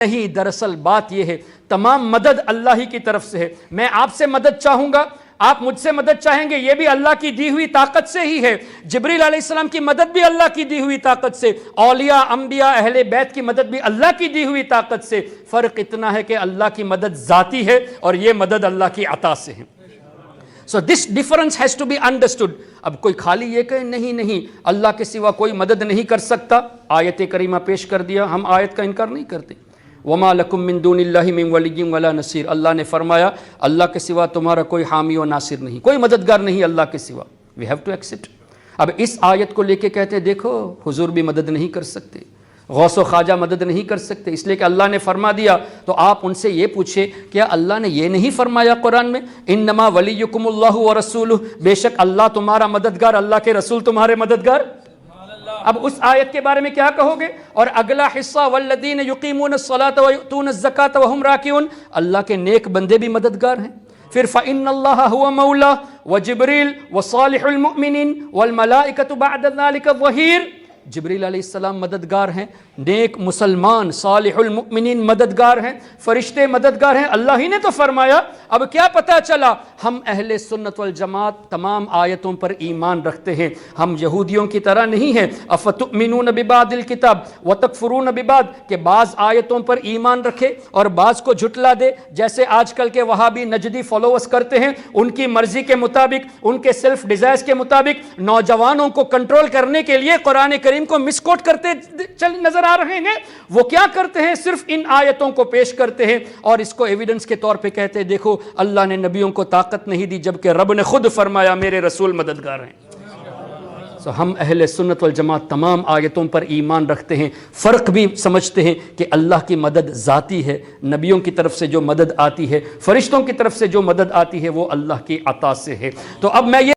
نہیں، دراصل بات یہ ہے تمام مدد اللہ ہی کی طرف سے ہے۔ میں آپ سے مدد چاہوں گا، آپ مجھ سے مدد چاہیں گے، یہ بھی اللہ کی دی ہوئی طاقت سے ہی ہے۔ جبریل علیہ السلام کی مدد بھی اللہ کی دی ہوئی طاقت سے، اولیاء انبیاء اہل بیت کی مدد بھی اللہ کی دی ہوئی طاقت سے۔ فرق اتنا ہے کہ اللہ کی مدد ذاتی ہے اور یہ مدد اللہ کی عطا سے ہے۔ So this difference has to be understood۔ اب کوئی خالی یہ کہے نہیں اللہ کے سوا کوئی مدد نہیں کر سکتا، آیت کریمہ پیش کر دیا، ہم آیت کا انکار نہیں کرتے۔ وَمَا لَكُم مِّن دُونِ اللَّهِ مِن وَلِيٍّ وَلَا نَصِيرٍ، اللہ نے فرمایا اللہ کے سوا تمہارا کوئی حامی و ناصر نہیں، کوئی مددگار نہیں اللہ کے سوا۔ We have to accept۔ اب اس آیت کو لے کے کہتے دیکھو حضور بھی مدد نہیں کر سکتے، غوث و خواجہ مدد نہیں کر سکتے، اس لیے کہ اللہ نے فرما دیا۔ تو آپ ان سے یہ پوچھے کیا اللہ نے یہ نہیں فرمایا قرآن میں انما ولیکم اللہ ورسولہ، بے شک اللہ تمہارا مددگار، اللہ کے رسول تمہارے مددگار؟ اب اس آیت کے بارے میں کیا کہو گے؟ اور اگلا حصہ والذین یقیمون الصلاۃ ویؤتون الزکاۃ وہم راکعون، اللہ کے نیک بندے بھی مددگار ہیں۔ پھر فإن اللہ هو مولا وجبریل وصالح المؤمنین والملائکۃ بعد ذلک ظہیر، جبریل علیہ السلام مددگار ہیں، نیک مسلمان صالح المؤمنین مددگار ہیں، فرشتے مددگار ہیں، اللہ ہی نے تو فرمایا۔ اب کیا پتہ چلا؟ ہم اہل سنت والجماعت تمام آیتوں پر ایمان رکھتے ہیں، ہم یہودیوں کی طرح نہیں ہیں۔ افتؤمنون ببعض الکتاب وتکفرون ببعض، کہ بعض آیتوں پر ایمان رکھے اور بعض کو جھٹلا دے، جیسے آج کل کے وہابی نجدی فالوورز کرتے ہیں، ان کی مرضی کے مطابق، ان کے سیلف ڈیزائرز کے مطابق نوجوانوں کو کنٹرول کرنے کے لیے قرآن کریم کو مس کوٹ کرتے نظر آ رہے ہیں۔ وہ کیا کرتے ہیں؟ صرف ان آیتوں کو پیش کرتے ہیں اور اس کو ایویڈنس کے طور پہ کہتے ہیں دیکھو اللہ نے نبیوں کو طاقت نہیں دی، جبکہ رب نے خود فرمایا میرے رسول مددگار ہیں۔ ہم اہل سنت والجماعت تمام آیتوں پر ایمان رکھتے ہیں، فرق بھی سمجھتے ہیں کہ اللہ کی مدد ذاتی ہے، نبیوں کی طرف سے جو مدد آتی ہے، فرشتوں کی طرف سے جو مدد آتی ہے وہ اللہ کی عطا سے ہے۔ تو اب میں یہ